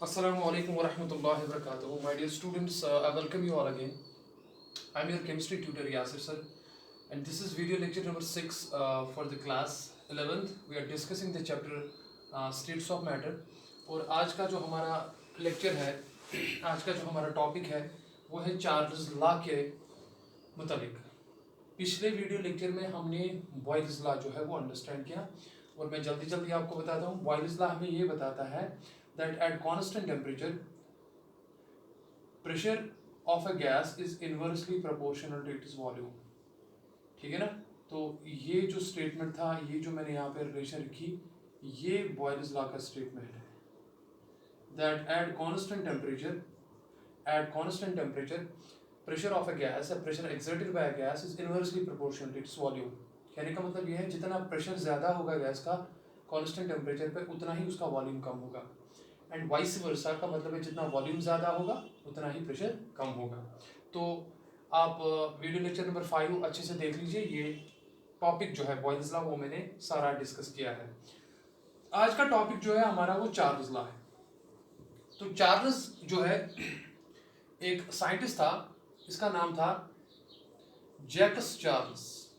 Assalamu alaikum wa rahmatullahi wa barakatuh. My dear students, I welcome you all again. I'm your chemistry tutor Yasir sir, and this is video lecture number 6 for the class 11th. We are discussing the chapter states of matter. और आज का जो हमारा lecture है, आज का जो हमारा टॉपिक है वो है चार्ल्स लॉ के मुताबिक। पिछले वीडियो लेक्चर में हमने बॉयल्स लॉ जो है वो अंडरस्टैंड किया, और मैं जल्दी जल्दी आपको बताता हूँ। बॉयल्स लॉ हमें ये बताता है that at constant temperature pressure of a gas is inversely proportional to its volume। ठीक है ना। तो ये जो स्टेटमेंट था, ये जो मैंने यहाँ पे रिलेशन रखी, ये बॉयल्स लॉ का स्टेटमेंट है that at constant temperature pressure of a gas, a pressure exerted by a gas is inversely proportional to its volume। कहने का मतलब ये है जितना प्रेशर ज़्यादा होगा गैस का कांस्टेंट टेम्परेचर पे उतना ही उसका वॉल्यूम कम होगा, एंड वाइस वर्सा का मतलब है जितना वॉल्यूम ज़्यादा होगा उतना ही प्रेशर कम होगा। तो आप वीडियो लेक्चर नंबर 5 अच्छे से देख लीजिए। ये टॉपिक जो है बॉयल्स लॉ वो मैंने सारा डिस्कस किया है। आज का टॉपिक जो है हमारा वो चार्ल्स लॉ है। तो चार्ल्स जो है एक साइंटिस्ट था, इसका नाम था जैक्स चार्ल्स।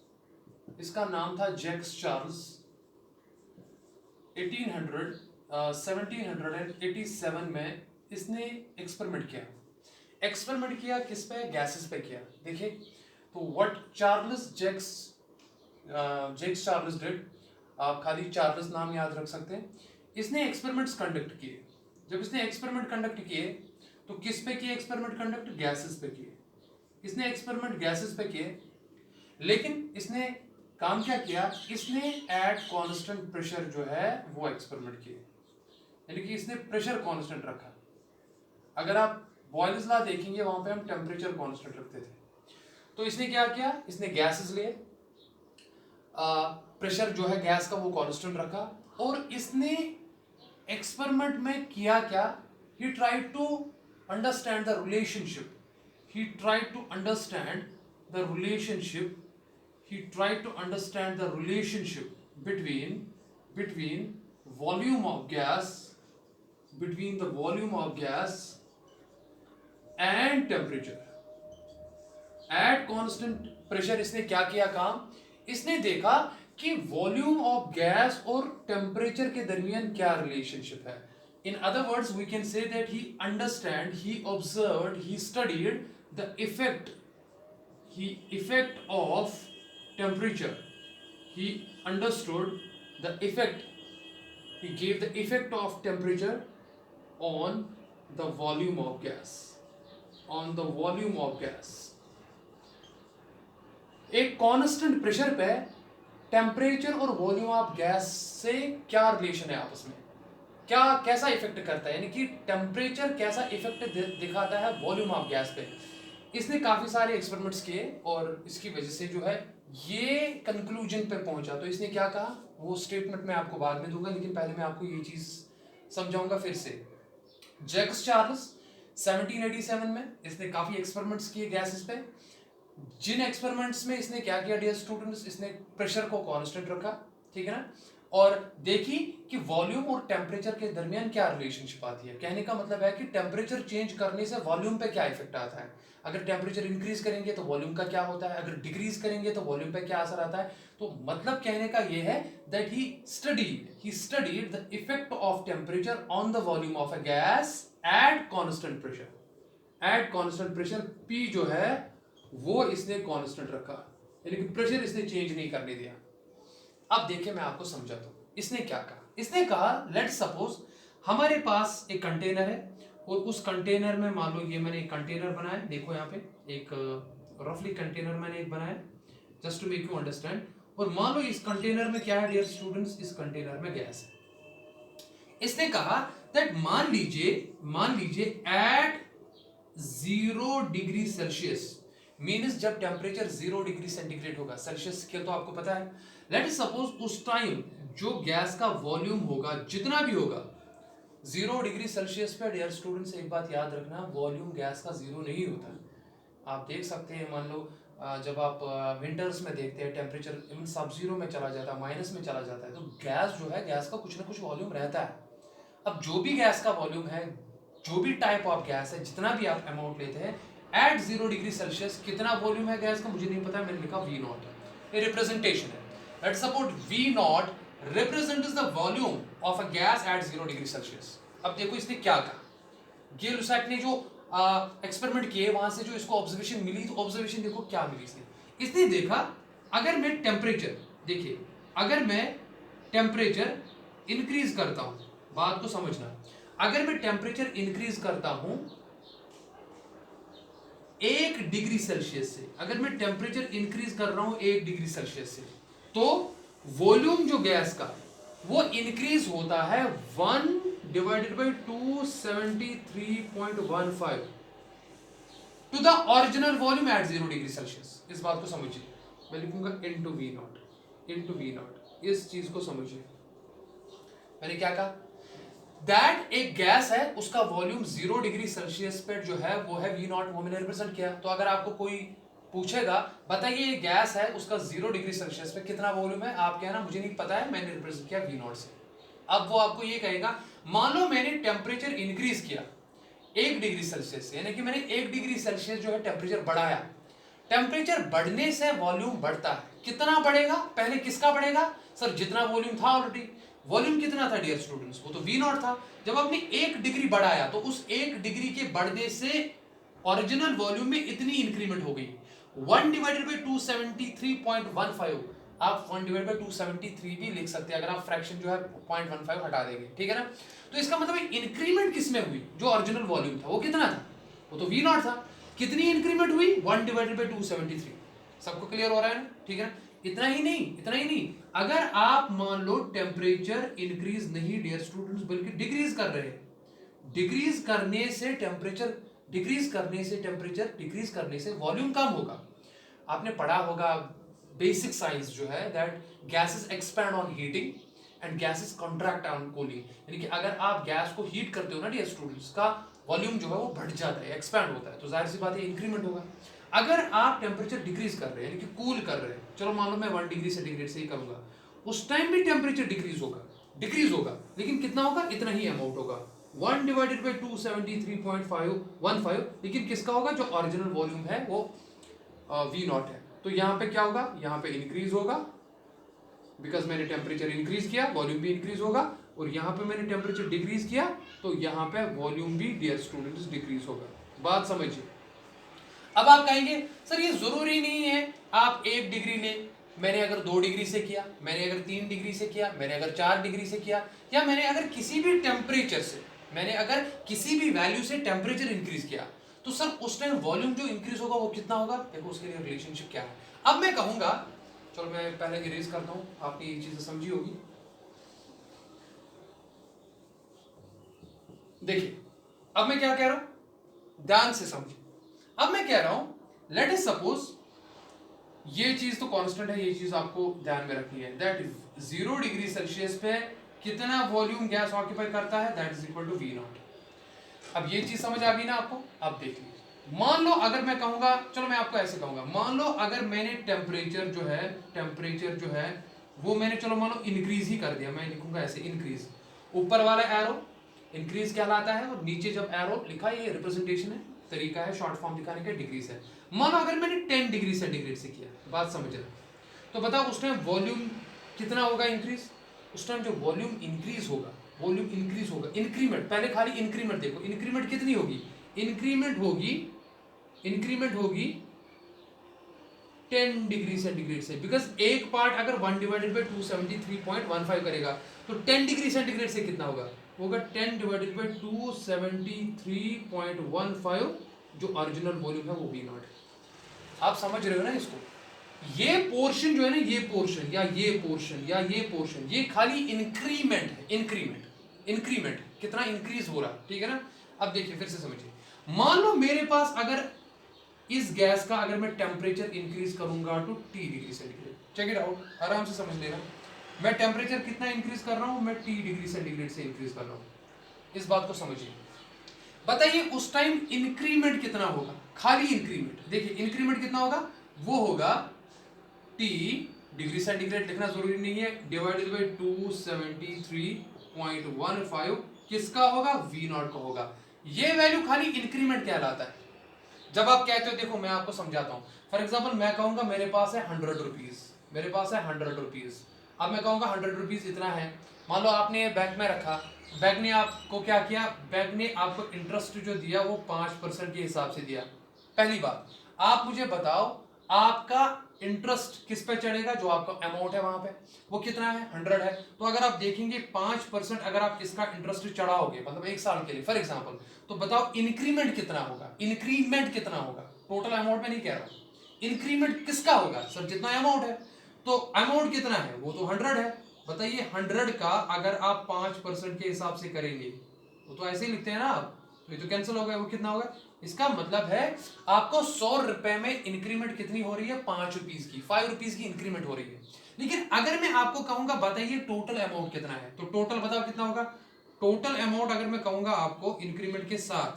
इसका नाम था जैक्स चार्ल्स। 1787 में इसने एक्सपेरिमेंट किया किस पे? गैसेस पे किया। देखिए, तो व्हाट जैक्स चार्ल्स डिड, आप खाली चार्ल्स नाम याद रख सकते हैं। इसने एक्सपेरिमेंट्स कंडक्ट किए। जब इसने एक्सपेरिमेंट कंडक्ट किए तो किस पे किए एक्सपेरिमेंट कंडक्ट? गैसेस पे किए। इसने एक्सपेरिमेंट गैसेस पे किए, लेकिन इसने काम क्या किया? इसने एट कांस्टेंट प्रेशर जो है वो एक्सपेरिमेंट किए, यानी कि इसने प्रेशर कांस्टेंट रखा। अगर आप बॉयल्स लॉ देखेंगे वहां पे हम टेम्परेचर कांस्टेंट रखते थे। तो इसने क्या किया? इसने गैसेस लिए, प्रेशर जो है गैस का वो कांस्टेंट रखा, और इसने एक्सपेरिमेंट में किया क्या? He tried to understand the relationship he tried to understand the relationship between volume of gas and temperature at constant pressure। इसने क्या किया काम? इसने देखा कि वॉल्यूम ऑफ गैस और टेम्परेचर के दरमियान क्या रिलेशनशिप है। In other words we can say that he observed, he studied the effect of temperature। He understood the effect, he gave the effect of temperature on the volume of gas। एक constant pressure पे temperature और volume of gas से क्या relation है आपस में, क्या कैसा इफेक्ट करता है, यानी कि टेम्परेचर कैसा इफेक्ट दिखाता है वॉल्यूम ऑफ गैस पे। इसने काफी सारे एक्सपेरिमेंट्स किए और इसकी वजह से जो है ये कंक्लूजन पे पहुंचा। तो इसने क्या कहा वो स्टेटमेंट मैं आपको बाद में दूंगा, लेकिन पहले मैं आपको ये चीज समझाऊंगा फिर से। जैक्स चार्ल्स 1787 में इसने काफी एक्सपेरिमेंट्स किए गैसेस पे। जिन एक्सपेरिमेंट्स में इसने क्या किया डियर स्टूडेंट्स? इसने प्रेशर को कांस्टेंट रखा, ठीक है ना, और देखी कि वॉल्यूम और टेम्परेचर के दरमियान क्या रिलेशनशिप आती है। कहने का मतलब है कि टेम्परेचर चेंज करने से वॉल्यूम पे क्या इफेक्ट आता है। अगर टेम्परेचर इंक्रीज करेंगे तो वॉल्यूम का क्या होता है, अगर डिक्रीज करेंगे तो वॉल्यूम पे क्या असर आता है। तो मतलब कहने का ये है that he studied the effect of temperature on the volume of a gas at constant pressure. P जो है वो इसने कांस्टेंट रखा, यानी कि प्रेशर इसने चेंज नहीं करने दिया। अब देखिए मैं आपको समझाता हूं इसने क्या कहा। इसने कहा लेट्स सपोज हमारे पास एक कंटेनर है, और उस कंटेनर में मान लो ये मैंने एक कंटेनर बनाया। देखो यहाँ पे एक रफली कंटेनर मैंने एक बनाया just to make you understand. और मान लो इस कंटेनर में क्या है डियर स्टूडेंट्स? इस कंटेनर में गैस है। इसने कहा दैट मान लीजिए एट 0 डिग्री सेल्सियस, मीन्स जब टेम्परेचर 0 डिग्री सेंटीग्रेड होगा, सेल्सियस स्केल तो आपको पता है। लेट सपोज उस टाइम जो गैस का वॉल्यूम होगा जितना भी होगा 0 डिग्री सेल्सियस पे डियर स्टूडेंट्स एक बात याद रखना, वॉल्यूम गैस का 0 नहीं होता। आप देख सकते हैं, मान लो जब आप विंटर्स में देखते हैं टेम्परेचर इवन सब जीरो में चला जाता है, माइनस में चला जाता है, तो गैस जो है गैस का कुछ ना कुछ वॉल्यूम रहता है। अब जो भी गैस का वॉल्यूम है जो भी टाइप ऑफ गैस है, जितना भी आप अमाउंट लेते हैं, एट 0 डिग्री सेल्सियस कितना वॉल्यूम है गैस का मुझे नहीं पता, मैंने लिखा V नॉट, ये रिप्रेजेंटेशन है। Let's suppose V not represents the volume of a gas at 0 degree Celsius. अब देखो इसने क्या कहा, गे-लुसाक ने जो एक्सपेरिमेंट किए वहां से जो इसको ऑब्जर्वेशन मिली, तो ऑब्जर्वेशन देखो क्या मिली इसने देखा अगर मैं टेम्परेचर, देखिए अगर मैं टेम्परेचर इंक्रीज करता हूं, बात को समझना, अगर मैं टेम्परेचर इंक्रीज करता हूं 1 डिग्री सेल्सियस से, अगर मैं टेम्परेचर इंक्रीज कर रहा हूं 1 डिग्री सेल्सियस से, तो वॉल्यूम जो गैस का वो इंक्रीज होता है 1 divided by 273.15 to the original volume at 0 degree Celsius. इस बात को समझिए, मैं लिखूंगा इनटू वी नॉट, इस चीज को समझिए। मैंने क्या कहा, दैट एक गैस है उसका वॉल्यूम 0 डिग्री सेल्सियस पे जो है वो है वी नॉट, वो मैंने रिप्रेजेंट किया। तो अगर आपको कोई पूछेगा बताइए ये गैस है उसका 0 डिग्री सेल्सियस पे कितना वॉल्यूम है, आप कहना मुझे नहीं पता है, मैंने रिप्रेजेंट किया वी नॉट से। अब वो आपको ये कहेगा, मान लो मैंने टेम्परेचर इंक्रीज किया 1 डिग्री सेल्सियस से, यानी कि मैंने 1 डिग्री सेल्सियस जो है टेम्परेचर बढ़ाया। टेम्परेचर बढ़ने से वॉल्यूम बढ़ता है, कितना बढ़ेगा, पहले किसका बढ़ेगा सर, जितना वॉल्यूम था ऑलरेडी। वॉल्यूम कितना था डियर स्टूडेंट्स, वो तो वी नॉट था। जब आपने 1 डिग्री बढ़ाया तो उस 1 डिग्री के बढ़ने से ओरिजिनल वॉल्यूम में इतनी इंक्रीमेंट हो गई, 1 डिवाइडेड बाई 273.15। आप 1 डिवाइडेड बाई 273 भी लिख सकते हैं अगर आप फ्रैक्शन जो है 0.15 हटा देंगे, ठीक है ना। तो इसका मतलब इंक्रीमेंट किसमें हुई, जो ओरिजिनल वॉल्यूम था वो कितना था, वो तो वी नॉट था। कितनी इंक्रीमेंट हुई, 1 डिवाइडेड बाई 273। सबको क्लियर हो रहा है ना, ठीक है ना। इतना ही नहीं, अगर आप मान लो टेम्परेचर इंक्रीज नहीं डियर स्टूडेंट्स बल्कि डिक्रीज कर रहे हैं, डिक्रीज करने से टेम्परेचर डिक्रीज करने से वॉल्यूम कम होगा। आपने पढ़ा होगा बेसिक साइंस जो है, that gases expand on heating and gases contract on cooling. यानी कि अगर आप गैस को हीट करते हो ना डियर स्टूडेंट्स, का वॉल्यूम जो है वो बढ़ जाता है, एक्सपैंड होता है, तो जाहिर सी बात है इंक्रीमेंट होगा। अगर आप टेम्परेचर डिक्रीज कर रहे हैं यानी कि कूल कर रहे हैं, चलो मान लो मैं 1 डिग्री सेंटीग्रेड से ही करूंगा, उस टाइम भी टेम्परेचर डिक्रीज होगा, लेकिन कितना होगा, इतना ही अमाउंट होगा, 1 डिवाइडेड बाई 273.15, लेकिन किसका होगा, जो ओरिजिनल वॉल्यूम है वो वी नॉट है। तो यहाँ पे क्या होगा, यहाँ पे इंक्रीज होगा, बिकॉज मैंने टेम्परेचर इंक्रीज किया, वॉल्यूम भी इंक्रीज होगा, और यहाँ पे मैंने टेम्परेचर डिक्रीज किया तो यहाँ पे वॉल्यूम भी डियर स्टूडेंट्स डिक्रीज होगा। बात समझिए। अब आप कहेंगे सर ये जरूरी नहीं है आप 1 डिग्री ले, मैंने अगर 2 डिग्री से किया, मैंने अगर 3 डिग्री से किया, मैंने अगर 4 डिग्री से किया, या मैंने अगर किसी भी टेम्परेचर से, मैंने अगर किसी भी वैल्यू से टेम्परेचर इंक्रीज किया, तो सर उस टाइम वॉल्यूम जो इंक्रीज होगा वो कितना होगा, देखो उसके लिए रिलेशनशिप क्या है। अब मैं कहूंगा, चलो मैं पहले इरेज करता हूं, आपने ये चीजें समझी होगी। देखिए अब मैं क्या कह रहा हूं, ध्यान से समझिए। अब मैं कह रहा हूं लेट अस सपोज, ये चीज तो कांस्टेंट है, ये चीज आपको ध्यान में रखनी है, दैट 0 डिग्री सेल्सियस पे कितना वॉल्यूम गैस ऑक्यूपाई करता है, that is equal to V naught. अब ये चीज समझ आ गई ना आपको। अब देख लीजिए, मान लो अगर मैं कहूंगा, चलो मैं आपको ऐसे कहूंगा, मान लो अगर मैंने टेम्परेचर जो है वो मैंने चलो मान लो इंक्रीज ही कर दिया, मैं लिखूंगा ऐसे इंक्रीज, ऊपर वाला एरो इंक्रीज कहलाता है, और नीचे जब एरो लिखा, ये रिप्रेजेंटेशन है, तरीका है शॉर्ट फॉर्म दिखाने का, डिग्रीज है। मान लो अगर मैंने 10 डिग्री सेंटीग्रेड से किया, बात समझ रहे, तो बताओ उस टाइम वॉल्यूम कितना होगा इंक्रीज, उस टाइम जो वॉल्यूम इंक्रीज होगा, इंक्रीमेंट, पहले खाली इंक्रीमेंट देखो, इंक्रीमेंट कितनी होगी, इंक्रीमेंट होगी 10 डिग्री सेंटीग्रेड से, बिकॉज एक पार्ट अगर 1 डिवाइडेड बाई 273.15 करेगा तो 10 डिग्री सेंटीग्रेड से कितना होगा, 10 डिवाइडेड बाई 273.15, जो ओरिजिनल वॉल्यूम है वो वी नॉट। आप समझ रहे हो ना इसको। ये पोर्शन जो है ना, ये पोर्शन ये खाली इंक्रीमेंट है, इंक्रीमेंट कितना इंक्रीज हो रहा, ठीक है ना। अब देखिए फिर से समझिए, मान लो मेरे पास अगर इस गैस का अगर मैं टेम्परेचर इंक्रीज करूंगा to T degree centigrade, check it out, आराम से समझ लेना, मैं टेम्परेचर कितना इंक्रीज कर रहा हूं, मैं T डिग्री सेंटीग्रेड से इंक्रीज कर रहा हूं, इस बात को समझिए। बताइए उस टाइम इंक्रीमेंट कितना होगा, खाली इंक्रीमेंट, देखिए इंक्रीमेंट कितना होगा, वो होगा T डिग्री सेंटीग्रेड लिखना जरूरी नहीं है, डिवाइडेड बाई 273.15, किसका होगा, V नॉट का होगा। ये वैल्यू खाली इंक्रीमेंट कहलाता है। जब आप कहते हो, देखो मैं आपको समझाता हूं। फॉर एग्जाम्पल मैं कहूंगा मेरे पास है 100 रुपीज, मेरे पास है 100 रुपीज। अब मैं कहूंगा 100 रुपीज इतना है। मान लो आपने ये बैंक में रखा, बैंक ने आपको क्या किया, बैंक ने आपको इंटरेस्ट जो दिया वो 5% के हिसाब से दिया। पहली बात, आप मुझे बताओ आपका इंटरेस्ट किस पे चढ़ेगा, जो आपका अमाउंट है वहां पे वो कितना है, 100 है। तो अगर आप देखेंगे 5% अगर आप इसका इंटरेस्ट चढ़ाओगे मतलब 1 साल के लिए फॉर एग्जांपल, तो बताओ इंक्रीमेंट कितना होगा, इंक्रीमेंट कितना होगा। टोटल अमाउंट में नहीं कह रहा हूं, इंक्रीमेंट किसका होगा सर, जितना अमाउंट है। तो अमाउंट कितना है, वो तो 100 है। बताइए 100 का अगर आप 5% के हिसाब से करेंगे, वो तो ऐसे ही लिखते हैं ना आप, तो ये तो कैंसिल हो गया, वो कितना होगा। इसका मतलब है आपको 100 रुपए में इंक्रीमेंट कितनी हो रही है, 5 रुपीज की, 5 रुपीज की इंक्रीमेंट हो रही है। लेकिन अगर मैं आपको कहूंगा बताइए टोटल अमाउंट कितना है, तो टोटल बताओ कितना होगा। टोटल अमाउंट अगर मैं कहूंगा आपको इंक्रीमेंट के साथ,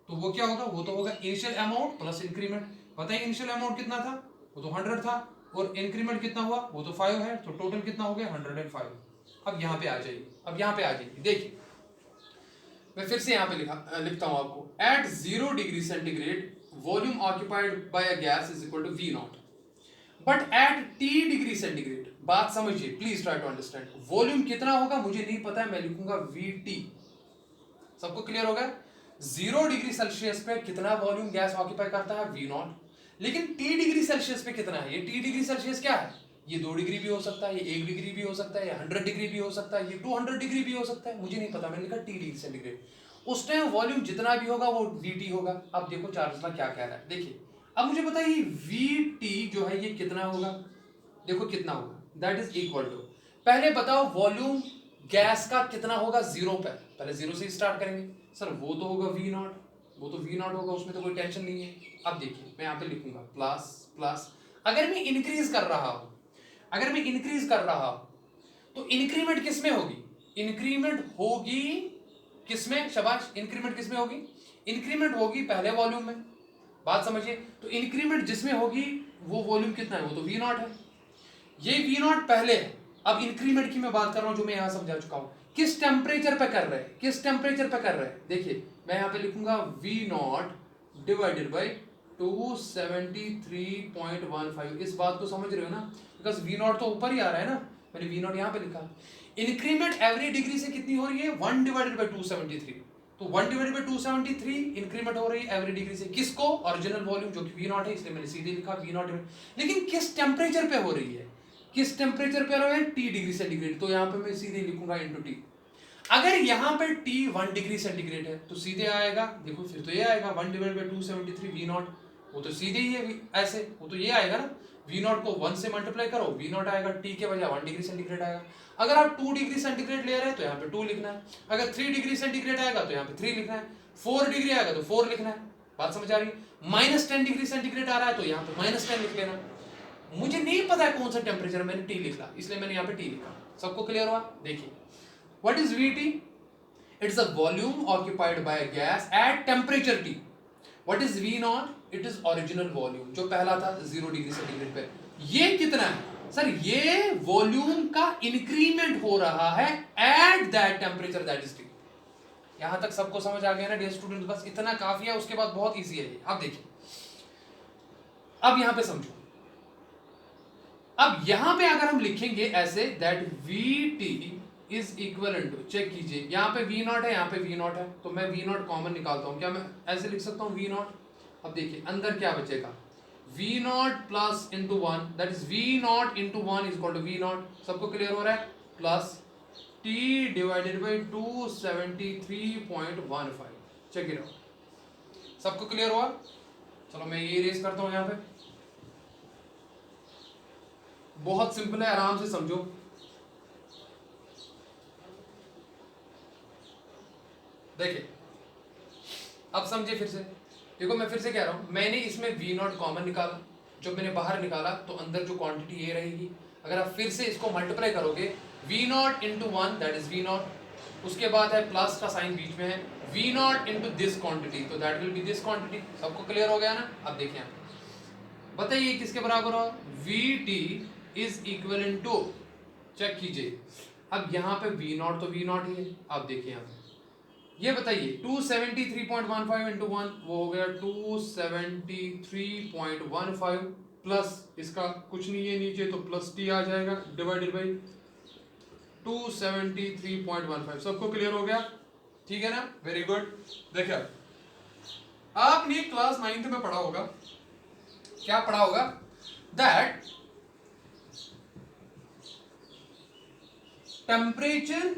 तो वो क्या होगा, वो तो होगा इनिशियल अमाउंट प्लस इंक्रीमेंट। बताइए इनिशियल अमाउंट कितना था, वो तो 100 था, और इंक्रीमेंट कितना हुआ, वो तो 5 है, तो टोटल कितना हो गया 105। अब यहां पे आ जाइए, अब यहां पे आ जाइए, देखिए मैं फिर से यहां पे लिखता हूं आपको, at 0 degree centigrade volume occupied by a gas is equal to V naught, but at T degree centigrade, बात समझिए please try to understand, volume कितना होगा मुझे नहीं पता है, मैं लिखूंगा VT। सबको क्लियर होगा। 0 डिग्री सेल्सियस पे कितना वॉल्यूम गैस ऑक्यूपाई करता है, V नॉट। लेकिन T डिग्री सेल्सियस पे कितना है, ये T डिग्री सेल्सियस क्या है, ये 2 डिग्री भी हो सकता है, ये 1 डिग्री भी हो सकता है, ये 100 डिग्री भी हो सकता है, ये 200 डिग्री भी हो सकता है, मुझे नहीं पता, मैंने लिखा T डिग्री सेंटीग्रेड। उस टाइम वॉल्यूम जितना भी होगा वो VT होगा। अब देखो चार्ल्स क्या कह रहा है, देखिए अब मुझे बताइए VT जो है ये कितना होगा, देखो कितना होगा, दैट इज इक्वल टू, पहले बताओ वॉल्यूम गैस का कितना होगा 0 पे, पहले 0 से स्टार्ट करेंगे सर, वो तो होगा V नॉट, वो तो V नॉट होगा, उसमें तो कोई टेंशन नहीं है। अब देखिए मैं यहाँ पे लिखूंगा प्लस प्लस, अगर मैं इंक्रीज कर रहा हूं, अगर मैं इंक्रीज कर रहा हूं तो इंक्रीमेंट किसमें होगी, इंक्रीमेंट होगी किसमें, शाबाश, इंक्रीमेंट किसमें होगी, इंक्रीमेंट होगी पहले वॉल्यूम में। बात समझिए, तो इंक्रीमेंट जिसमें होगी वो वॉल्यूम कितना है, वो तो V नॉट है, ये V नॉट पहले है। अब इंक्रीमेंट की मैं बात कर रहा हूं जो मैं यहां समझा चुका हूं, किस टेम्परेचर पे कर रहे हैं, किस टेम्परेचर पे कर रहे हैं, देखिए मैं यहां पे लिखूंगा V नॉट डिवाइडेड बाई 273.15। इस बात को समझ रहे हो ना, बिकॉज V नॉट तो ऊपर ही आ रहा है ना, मैंने V नॉट यहां पे लिखा। इंक्रीमेंट एवरी डिग्री से कितनी हो रही है, 1 डिवाइडेड बाई 273, तो 1 डिवाइडेड बाई 273 इंक्रीमेंट हो रही है एवरी डिग्री से, किसको, ओरिजिनल वॉल्यूम जो कि V नॉट है, इसलिए मैंने सीधे लिखा V नॉट। लेकिन किस टेम्परेचर पे हो रही है, किस टेम्परेचर पे रहे हैं, T डिग्री सेंटीग्रेड, तो यहां पे मैं सीधे लिखूंगा इनटू T। अगर यहां पे T 1 डिग्री सेंटीग्रेड है तो सीधे आएगा, देखो फिर तो ये आएगा 1 डिवाइड बाई 273 V नॉट, वो तो सीधे ही है ऐसे, वो तो ये आएगा ना, V नॉट को 1 से मल्टीप्लाई करो, V नॉट आएगा, T के बजाय 1 डिग्री सेंटीग्रेड आएगा। अगर आप 2 डिग्री सेंटीग्रेड ले रहे हैं तो यहाँ पे 2 लिखना है, अगर 3 डिग्री सेंटीग्रेड आएगा तो यहाँ पे 3 लिखना है, 4 डिग्री आएगा तो 4 लिखना है। बात समझ आ रही है। -10 डिग्री सेंटीग्रेड आ रहा है तो यहाँ पे -10 लिख लेना। मुझे नहीं पता है कौन सा टेम्परेचर, मैंने T लिखा इसलिए मैंने यहाँ पे T लिखा। सबको क्लियर हुआ। देखिए what is VT, it's a volume occupied by gas at temperature T। What is V not, it is original volume जो पहला था 0 डिग्री सेंटीग्रेड पे। ये कितना है सर, ये वॉल्यूम का इंक्रीमेंट हो रहा है at that temperature that is T। यहां तक सबको समझ आ गया ना डियर स्टूडेंट, बस इतना काफी है, उसके बाद बहुत इजी है ये। अब देखिए, अब यहां पे समझो, अब यहां पे अगर हम लिखेंगे ऐसे that VT is equal to, check कीजिए यहाँ पे V नॉट है, यहाँ पे V नॉट है, तो मैं V नॉट कॉमन निकालता हूं, क्या मैं ऐसे लिख सकता हूं V नॉट। अब देखिए अंदर क्या बचेगा, V naught plus into 1, that is V not into 1 is equal to V naught. सबको क्लियर हो रहा है, plus T divided by 273.15। Check it out. सबको क्लियर हुआ। चलो मैं ये इरेज करता हूं, यहाँ पे बहुत सिंपल है, आराम से समझो। देखिए अब समझे फिर से, देखो मैं फिर से कह रहा हूं, मैंने इसमें V नॉट कॉमन निकाला, जब मैंने बाहर निकाला तो अंदर जो क्वांटिटी ये रहेगी। अगर आप फिर से इसको मल्टीप्लाई करोगे, V not into 1 that is V not, उसके बाद है प्लस का साइन बीच में है, V not into this quantity, तो that will be this quantity. सबको क्लियर हो गया ना। अब देखिए बताइए किसके बराबर हो, VT is equal to, check कीजिए, अब यहाँ पे V नॉट तो V नॉट ही है। अब देखिए यहाँ पे ये बताइए 273.15 इंटू 1 वो हो गया 273.15 प्लस इसका कुछ नहीं है नीचे तो प्लस टी आ जाएगा डिवाइडेड बाई 273.15। सबको क्लियर हो गया? ठीक है ना, वेरी गुड। देखिए आपने क्लास 9th में पढ़ा होगा, क्या पढ़ा होगा, दैट टेम्परेचर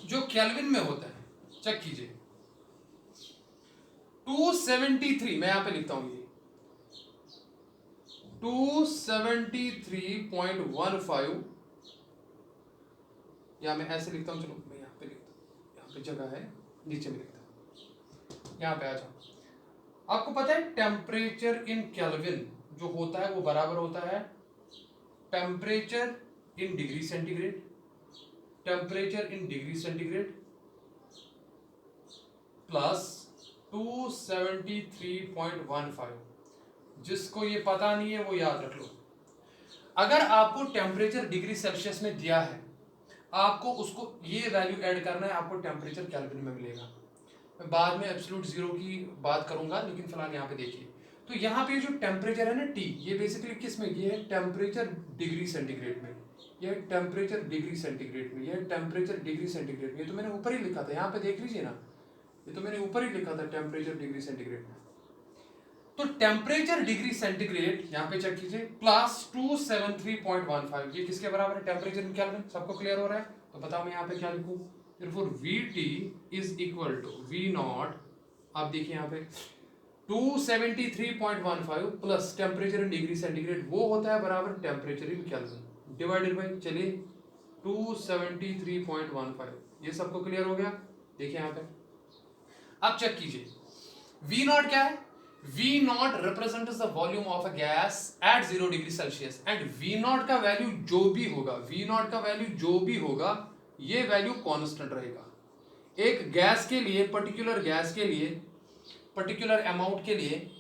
जो केल्विन में होता है, चेक कीजिए 273, मैं यहां पे लिखता हूं ये 273.15, या मैं ऐसे लिखता हूं, चलो मैं यहां पे लिखता हूं, यहां पे जगह है नीचे में लिखता हूं, यहां पे आ जाओ। आपको पता है टेम्परेचर इन केल्विन जो होता है वो बराबर होता है temperature in degree centigrade, temperature in degree centigrade plus 273.15। जिसको ये पता नहीं है वो याद रख लो। अगर आपको टेम्परेचर डिग्री सेल्सियस में दिया है, आपको उसको ये वैल्यू ऐड करना है, आपको टेम्परेचर केल्विन में मिलेगा। मैं बाद में एब्सोल्यूट जीरो की बात करूंगा, लेकिन फिलहाल यहाँ पे देखिए तो यहाँ पे जो टेम्परेचर है ना टी, ये बेसिकली किस में, ये है टेम्परेचर डिग्री सेंटीग्रेड में, ये टेम्परेचर डिग्री सेंटीग्रेड में, ये टेम्परेचर डिग्री सेंटीग्रेड में। ये तो मैंने ऊपर ही लिखा था, यहाँ पे देख लीजिए ना, ये तो मैंने ऊपर ही लिखा था टेम्परेचर डिग्री सेंटीग्रेड में। तो टेम्परेचर डिग्री सेंटीग्रेड यहाँ पे चेक कीजिए प्लस 273.15, ये किसके बराबर है, टेम्परेचर इन केल्विन। सबको क्लियर हो रहा है? तो बताओ मैं यहाँ पे क्या लिखूं, therefore VT is equal to V not, आप देखिए यहाँ पे 273.15 plus temperature in degree centigrade वो होता है बराबर temperature in kelvin divided by, चलिए 273.15। ये सबको क्लियर हो गया? देखिए यहाँ पे अब चेक कीजिए V नॉट क्या है, V not represents the volume of a gas at 0 degree Celsius and V not का वैल्यू जो भी होगा, V नॉट का वैल्यू जो भी होगा ये वैल्यू कांस्टेंट रहेगा। एक गैस के लिए, पर्टिकुलर गैस के लिए, पर्टिकुलर अमाउंट के लिए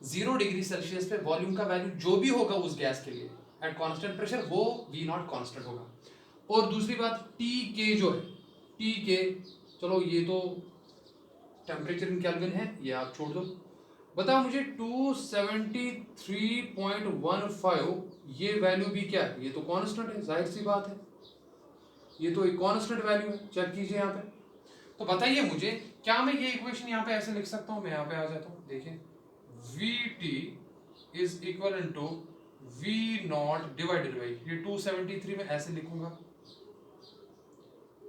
0 डिग्री सेल्सियस पे वॉल्यूम का वैल्यू जो भी होगा उस गैस के लिए एट कांस्टेंट प्रेशर वो V नॉट कांस्टेंट होगा। और दूसरी बात टी के जो है, टी के, चलो ये तो टेम्परेचर इन केल्विन है, ये आप छोड़ दो। बताओ मुझे 273.15 ये वैल्यू भी क्या है, ये तो कांस्टेंट है, जाहिर सी बात है, ये तो एक कांस्टेंट वैल्यू है। चेक कीजिए यहाँ पे, तो बताइए मुझे क्या मैं ये इक्वेशन यहाँ पे ऐसे लिख सकता हूँ, मैं यहाँ पे आ जाता हूँ, देखिए VT is equal to V naught divided by, ये 273 में ऐसे लिखूंगा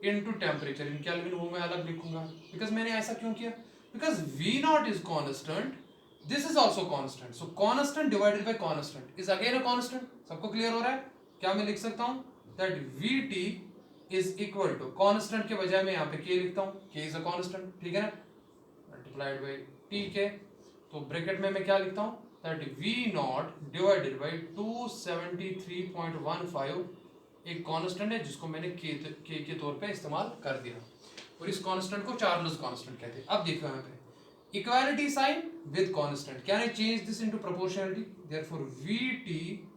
इनटू टेम्परेचर इन केल्विन, वो मैं अलग लिखूंगा। बिकॉज मैंने ऐसा क्यों किया, because V naught is constant, this is also constant, so constant divided by constant is again a constant. सबको क्लियर हो रहा है? क्या मैं लिख सकता हूं that VT is equal to, constant के बजाय मैं यहां पे K लिखता हूं, K इज अ कांस्टेंट, ठीक है ना, मल्टीप्लाइड बाय TK। तो ब्रैकेट में मैं क्या लिखता हूं that V naught divided by 273.15 एक कांस्टेंट है जिसको मैंने K के तौर पे इस्तेमाल कर दिया, और इस कांस्टेंट को चार्ल्स कांस्टेंट कहते हैं। अब देखो यहाँ पे equality sign with constant, can I change this into proportionality, therefore VT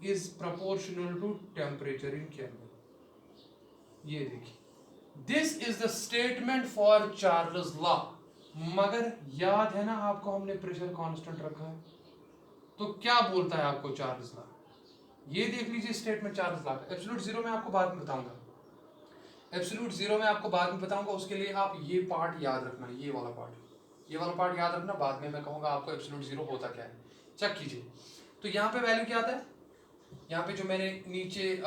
is proportional to temperature in Kelvin। ये देखिए this is the statement for Charles law, मगर याद है ना आपको हमने प्रेशर कांस्टेंट रखा है, तो क्या बोलता है आपको चार्ल्स लॉ, ये देख लीजिए स्टेटमेंट चार्ल्स लॉ का। एब्सोल्यूट जीरो में आपको बाद में बताऊंगा, एब्सोल्यूट जीरो में आपको बाद में बताऊंगा, उसके लिए आप ये पार्ट याद रखना, ये वाला पार्ट, ये वाला पार्ट याद रखना, बाद में मैं कहूंगा आपको एब्सोल्यूट जीरो होता क्या है। चेक कीजिए तो यहाँ पे वैल्यू क्या आता है, यहाँ पे जो मैंने नीचे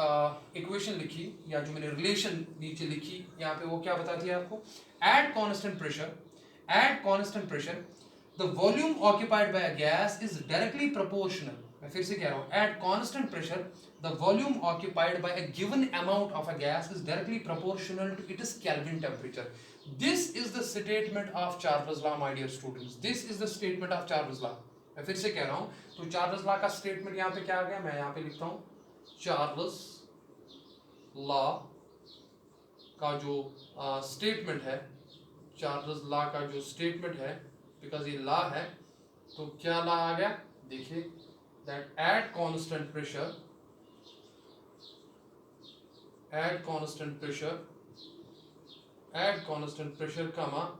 इक्वेशन लिखी या जो मैंने रिलेशन नीचे लिखी यहाँ पे वो क्या बताती है आपको, eight constant pressure the volume occupied by a gas is directly proportional, मैं फिर से कह रहा हूँ, eight constant pressure the volume occupied by a given amount of a gas is directly proportional to its Kelvin temperature। This is the statement of Charles law, my dear students, this is the statement of Charles law। मैं फिर से कह रहा हूँ, तो Charles law का statement यहाँ पे क्या आ गया, मैं यहाँ पे लिखता हूँ चार्ल्स लॉ का जो स्टेटमेंट है, चार्ल्स लॉ का जो स्टेटमेंट है, बिकॉज ये लॉ है तो क्या लॉ आ गया, देखिए that at constant pressure at constant pressure, comma,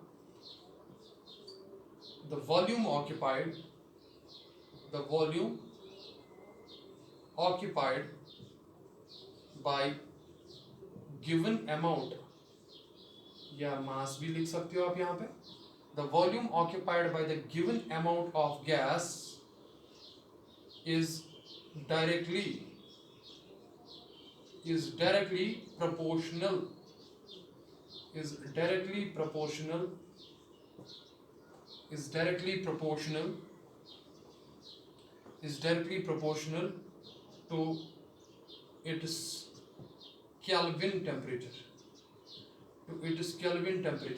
the volume occupied by given amount, या मास भी लिख सकते हो आप यहाँ पे, the volume occupied by the given amount of gas is directly proportional to its Kelvin temperature.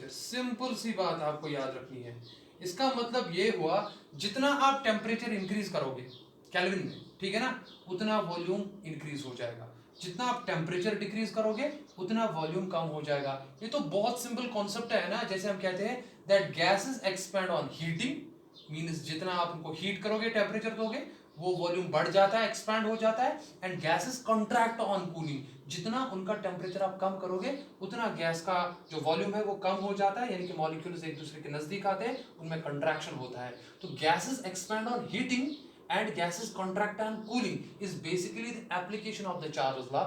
Simple सी बात आपको याद रखनी है। इसका मतलब ये हुआ, जितना आप टेम्परेचर इंक्रीज करोगे केल्विन में, ठीक है ना, उतना वॉल्यूम इंक्रीज हो जाएगा। जितना आप टेम्परेचर डिक्रीज करोगे उतना वॉल्यूम कम हो जाएगा। ये तो बहुत सिंपल कॉन्सेप्ट है ना। जैसे हम कहते हैं that gases expand on heating, means जितना आप उनको हीट करोगे, टेम्परेचर दोगे, वो वॉल्यूम बढ़ जाता है, एक्सपैंड हो जाता है। And gases contract on cooling, जितना उनका टेम्परेचर आप कम करोगे उतना गैस का जो वॉल्यूम है वो कम हो जाता है, यानी कि मॉलिक्यूल्स एक दूसरे के नजदीक आते हैं, उनमें कंट्रैक्शन होता है। तो gases expand on heating and gases contract on cooling is basically the application of the Charles law.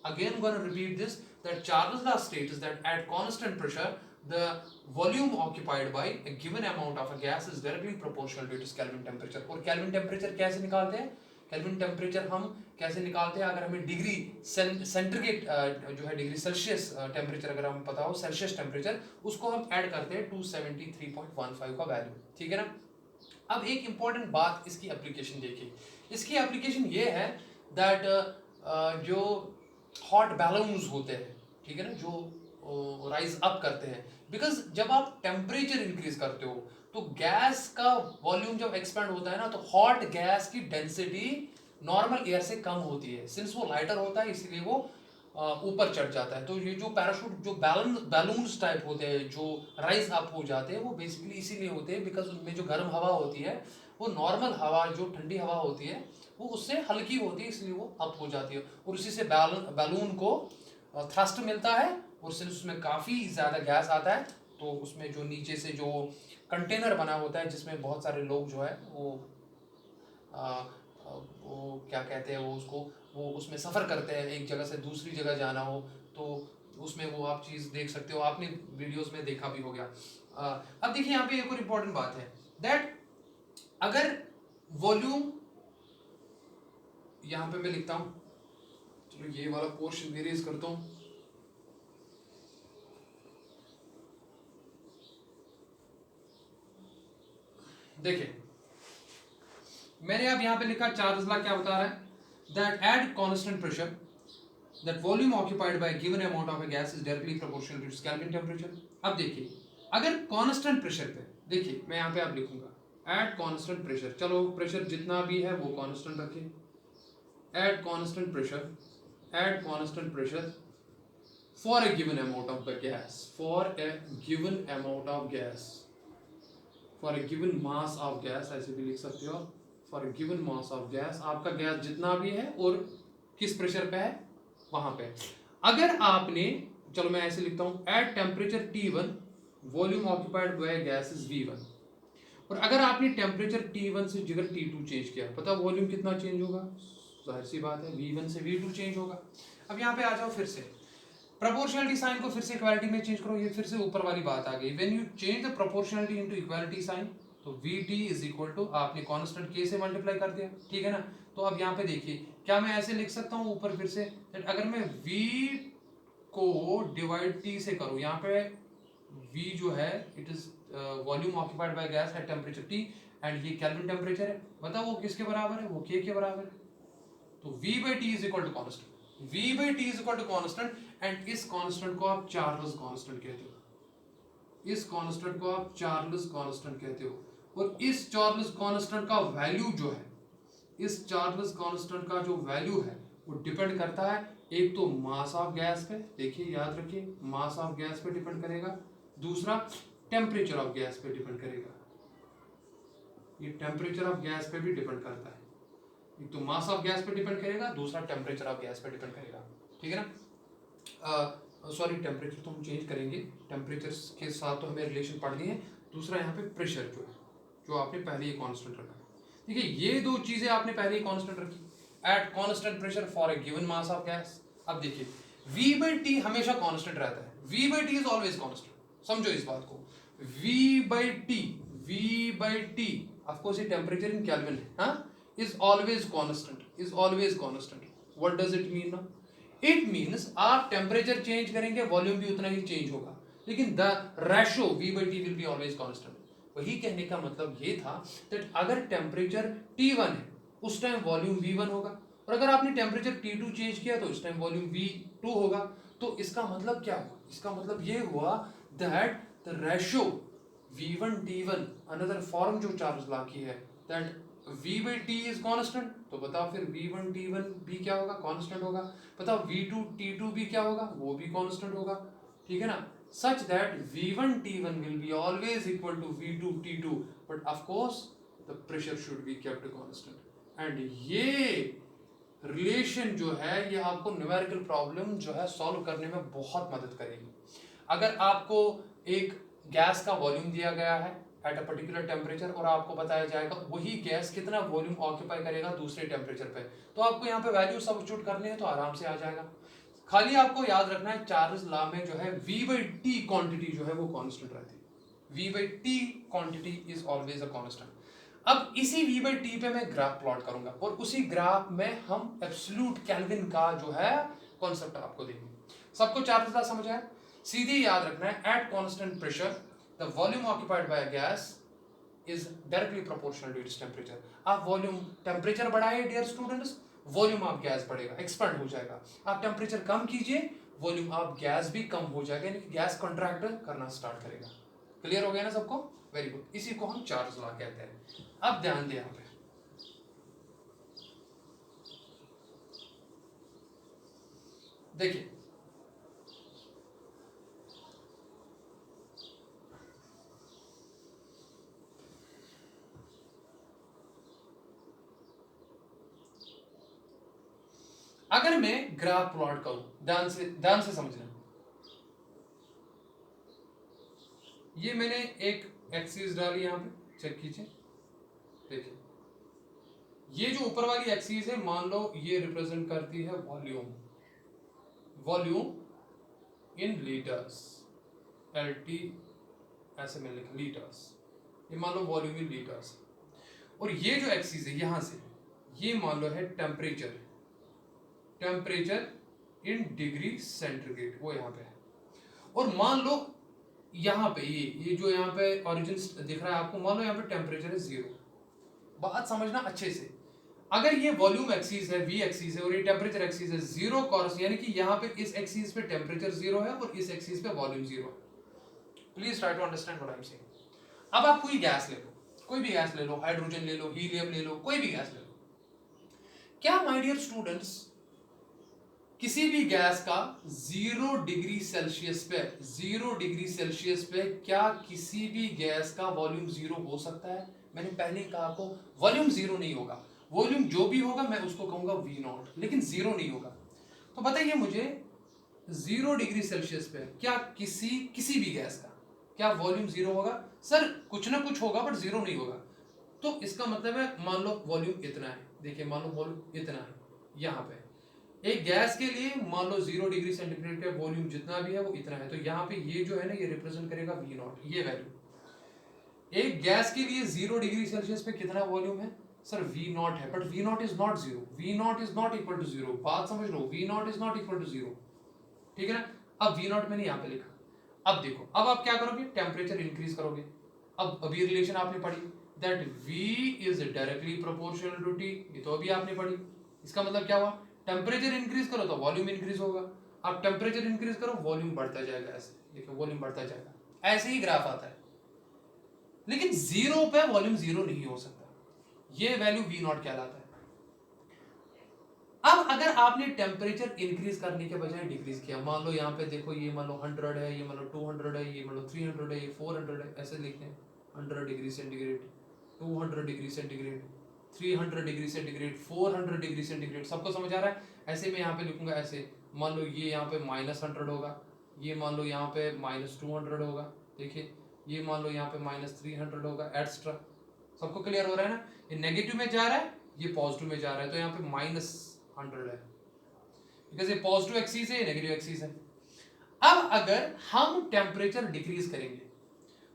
Again, I'm going to repeat this, that Charles law states that at constant pressure the volume occupied by a given amount of a gas is directly proportional to its Kelvin temperature. और Kelvin temperature कैसे निकालते हैं? Kelvin temperature हम कैसे निकालते हैं? अगर हमें डिग्री सेंटीग्रेड जो है डिग्री सेल्सियस टेम्परेचर अगर हमें पता हो, सेल्सियस टेम्परेचर, उसको हम ऐड करते हैं 273.15 का वैल्यू, ठीक है ना। अब एक इंपॉर्टेंट बात, इसकी एप्लीकेशन देखिए। इसकी एप्लीकेशन ये है दैट जो हॉट बैलून्स होते हैं, ठीक है ना, जो राइज अप करते हैं, बिकॉज जब आप टेम्परेचर इंक्रीज करते हो तो गैस का वॉल्यूम जब एक्सपेंड होता है ना, तो हॉट गैस की डेंसिटी नॉर्मल एयर से कम होती है। सिंस वो लाइटर होता है इसलिए वो ऊपर चढ़ जाता है। तो ये जो पैराशूट, जो बैलून्स टाइप होते हैं जो राइज अप हो जाते हैं, वो बेसिकली इसीलिए होते हैं बिकॉज उनमें जो गर्म हवा होती है वो नॉर्मल हवा, जो ठंडी हवा होती है वो उससे हल्की होती है, इसलिए वो अप हो जाती है। और उसी से बैलून को थ्रस्ट मिलता है और सिंस उसमें काफ़ी ज़्यादा गैस आता है, तो उसमें जो नीचे से जो कंटेनर बना होता है जिसमें बहुत सारे लोग जो है वो क्या कहते हैं, वो उसमें सफ़र करते हैं, एक जगह से दूसरी जगह जाना हो तो उसमें वो आप चीज़ देख सकते हो, आपने वीडियोस में देखा भी हो गया। अब देखिए यहाँ पे एक और इम्पोर्टेंट बात है दैट अगर वॉल्यूम, यहाँ पे मैं लिखता हूँ, चलो ये वाला पोर्शन इरेज करता हूँ। देखिए मैंने अब यहाँ पे लिखा, चार्ल्स लॉ क्या बता रहा है, that at constant pressure that volume occupied by a given amount of a gas is directly proportional to its Kelvin temperature। अब देखिए अगर कांस्टेंट प्रेशर पे, देखिए मैं यहाँ पे आप लिखूंगा at constant pressure, चलो प्रेशर जितना भी है वो कांस्टेंट रखिए, at constant pressure for a given amount of the gas, for a given amount of gas, for a given mass of gas, ऐसे भी लिख सकते हो, for a given mass of gas, आपका गैस जितना भी है और किस प्रेशर पे है वहां पे। अगर आपने, चलो मैं ऐसे लिखता हूं, at temperature T1 volume occupied by gas is V1, और अगर आपने टेम्परेचर T1 से जगह T2 चेंज किया, पता वॉल्यूम कितना चेंज होगा, जाहिर सी बात है V1 से V2 चेंज होगा। अब यहाँ पे आ जाओ, फिर से प्रोपोर्शनलिटी साइन को फिर से इक्वालिटी में चेंज करो, ये फिर से ऊपर वाली बात आ गई। When you change the proportionality into equality sign, तो Vt इज इक्वल टू आपने कांस्टेंट K से मल्टीप्लाई कर दिया, ठीक है ना। तो अब यहाँ पे देखिए, क्या मैं ऐसे लिख सकता हूँ ऊपर फिर से, अगर मैं V को डिवाइड T से करूँ, यहाँ पे V जो है it is volume occupied by gas at temperature T, and ये केल्विन टेम्परेचर है, बताओ वो किसके बराबर है, वो K के बराबर है। तो V by T is equal to constant, V by T is equal to constant, and इस कॉन्स्टेंट को आप चार्ल्स कॉन्स्टेंट कहते हो, इस कॉन्स्टेंट को आप चार्ल्स कॉन्स्टेंट कहते हो। और इस चार्ल्स कॉन्स्टेंट का वैल्यू जो है, इस चार्ल्स कॉन्स्टेंट का जो वैल्यू है वो डिपेंड करता है एक तो मास ऑफ गैस पे, देखिए याद रखिए मास ऑफ गैस पे डिपेंड करेगा, दूसरा टेम्परेचर ऑफ गैस पे डिपेंड करेगा, ये टेम्परेचर ऑफ गैस पे भी डिपेंड करता है, एक तो मास ऑफ गैस पे डिपेंड करेगा, दूसरा टेम्परेचर ऑफ गैस पे डिपेंड करेगा, ठीक है ना। सॉरी टेम्परेचर तो हम चेंज करेंगे, टेम्परेचर के साथ तो हमें रिलेशन पढ़ ली है। दूसरा यहाँ पे प्रेशर जो है, जो आपने पहले ही कांस्टेंट रखा है। ठीक है, ये दो चीजें आपने पहले ही कांस्टेंट रखी। Eight constant pressure for a given mass of gas. अब देखिए V बाई टी हमेशा कांस्टेंट रहता है, V by T is always constant, समझो इस बात को। V by T of course ये टेम्परेचर इन केल्विन है, हाँ, is always constant. What does it mean ना? इट मीन्स आप टेम्परेचर चेंज करेंगे वॉल्यूम भी उतना ही चेंज होगा, लेकिन the ratio V by T will be always constant. वही कहने का मतलब ये था दैट अगर टेम्परेचर T1 है उस टाइम वॉल्यूम V1 होगा, और अगर आपने टेम्परेचर T2 चेंज किया तो इस टाइम वॉल्यूम V2 होगा। तो इसका मतलब क्या हुआ? इसका मतलब ये हुआ that the ratio V1 T1, another form जो चार्ल्स ला की है, that V by T is constant. तो बताओ फिर V1 T1 भी क्या होगा? कांस्टेंट होगा। बताओ V2 T2 भी क्या होगा? वो भी कांस्टेंट होगा। ठीक है ना? such that V1 T1 will be always equal to V2 T2, but of course the pressure should be kept constant. and ये रिलेशन जो है ये आपको न्यूमेरिकल प्रॉब्लम जो है सॉल्व करने में बहुत मदद करेगी। अगर आपको एक गैस का वॉल्यूम दिया गया है एट अ पर्टिकुलर टेम्परेचर और आपको बताया जाएगा वही गैस कितना वॉल्यूम ऑक्यूपाई करेगा दूसरे टेम्परेचर पे, तो आपको यहाँ पे वैल्यू सब्स्टिट्यूट करनी है तो आराम से आ जाएगा। खाली आपको याद रखना है चार्ल्स लॉ में जो है V बाई टी क्वांटिटी जो है वो कांस्टेंट रहती है। V by T quantity is always a constant. अब इसी V बाई टी पे मैं ग्राफ प्लॉट करूंगा और उसी ग्राफ में हम एब्सोल्यूट केल्विन का जो है कॉन्सेप्ट आपको देंगे। सबको चार्ल्स लॉ समझ आया? सीधे याद रखना है at constant pressure the volume occupied by gas is directly proportional to its temperature। आप वॉल्यूम टेम्परेचर बढ़ाए dear students, volume of gas बढ़ेगा, एक्सपेंड हो जाएगा। आप टेम्परेचर कम कीजिए, वॉल्यूम ऑफ गैस भी कम हो जाएगा, यानी गैस कंट्रैक्ट करना स्टार्ट करेगा। क्लियर हो गया ना सबको? वेरी गुड, इसी को हम चार्ल्स लॉ कहते हैं। अब ध्यान दें यहाँ पे, देखिए अगर मैं ग्राफ प्लॉट करूं, ध्यान से समझना, ये मैंने एक एक्सिस डाली यहाँ पे, चेक कीजिए। देखिए ये जो ऊपर वाली एक्सिस है मान लो ये रिप्रेजेंट करती है वॉल्यूम इन लीटर्स, LT ऐसे मैंने लिखा लीटर्स, ये मान लो वॉल्यूम इन लीटर्स। और ये जो एक्सिस है यहां से ये मान लो है टेम्परेचर इन डिग्री सेंटीग्रेड, वो यहाँ पे है। और मान लो यहाँ पे ये जो यहाँ पे ओरिजिन दिख रहा है आपको, मान लो यहाँ पे टेम्परेचर है 0। बात समझना अच्छे से, अगर ये वॉल्यूम एक्सिस है V एक्सिस है और ये टेम्परेचर एक्सिस है, 0 कॉर्स यानी कि यहाँ पे इस एक्सिस पे टेम्परेचर 0 है और इस एक्सिस पे वॉल्यूम 0 है। Please try to understand what I am saying. अब आप कोई गैस ले लो, कोई भी गैस ले लो, हाइड्रोजन ले लो, हीलियम ले लो, कोई भी गैस ले लो। क्या माय डियर स्टूडेंट्स किसी भी गैस का 0 डिग्री सेल्सियस पे क्या किसी भी गैस का वॉल्यूम 0 हो सकता है? मैंने पहले कहा आपको वॉल्यूम 0 नहीं होगा, वॉल्यूम जो भी होगा मैं उसको कहूंगा V0, लेकिन 0 नहीं होगा। तो बताइए मुझे 0 डिग्री सेल्सियस पे क्या किसी भी गैस का क्या वॉल्यूम 0 होगा? सर कुछ ना कुछ होगा बट 0 नहीं होगा। तो इसका मतलब है मान लो वॉल्यूम इतना है, देखिए मान लो वॉल्यूम इतना है, यहाँ पे एक गैस के लिए मान लो 0 डिग्री सेंटीग्रेड का वॉल्यूम जितना भी है वो इतना है, तो यहाँ पे ये जो है ना ये रिप्रेजेंट करेगा V0, ये वैल्यू। एक गैस के लिए 0 डिग्री सेल्सियस पे कितना वॉल्यूम है? सर V0 है, but V0 is not 0, V0 is not equal to 0। बात समझ लो, V0 is not equal to 0, ठीक है ना? अब V0 मैंने यहाँ पे लिखा। अब देखो, अब आप क्या करोगे? टेम्परेचर इंक्रीज करोगे। अब अभी रिलेशन आपने पढ़ी that V is directly proportional to T, ये तो अभी आपने पढ़ी। इसका मतलब क्या हुआ? टेम्परेचर इंक्रीज करो तो वॉल्यूम इंक्रीज होगा, आप टेम्परेचर इंक्रीज करो वॉल्यूम बढ़ता जाएगा। ऐसे देखो वॉल्यूम बढ़ता जाएगा, ऐसे ही ग्राफ आता है। लेकिन 0 पे वॉल्यूम 0 नहीं हो सकता, ये वैल्यू V0 कहलाता है। अब अगर आपने टेम्परेचर इंक्रीज करने के बजाय डिक्रीज किया, मान लो यहाँ पे देखो ये मान लो 100 है, ये मान लो 200 है, ये मान लो 300 है, ये 400 है, ऐसे लिखते हैं 100 degree centigrade, 200 degree centigrade, 300 degree centigrade, 400 degree centigrade. सबको समझ आ रहा है? ऐसे मैं यहाँ पे लिखूंगा ऐसे, मान लो ये यहाँ पे -100 होगा, ये मान लो यहाँ पे -200 होगा, देखिए ये मान लो यहाँ पे -300 होगा, एक्स्ट्रा। सबको क्लियर हो रहा है ना? ये नेगेटिव में जा रहा है, ये पॉजिटिव में जा रहा है, तो यहाँ पे -100 है, बिकॉज ये पॉजिटिव एक्सिस है, ये नेगेटिव एक्सिस है। अब अगर हम टेम्परेचर डिक्रीज करेंगे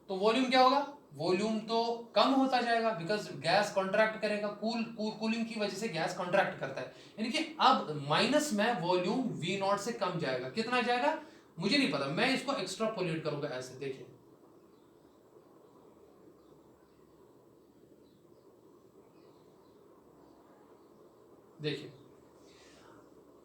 तो वॉल्यूम क्या होगा? वॉल्यूम तो कम होता जाएगा, बिकॉज गैस कॉन्ट्रैक्ट करेगा, कूलिंग की वजह से गैस कॉन्ट्रैक्ट करता है, यानी कि अब माइनस में वॉल्यूम V0 से कम जाएगा। कितना जाएगा मुझे नहीं पता, मैं इसको एक्स्ट्रापोलेट करूंगा ऐसे, देखिए देखिए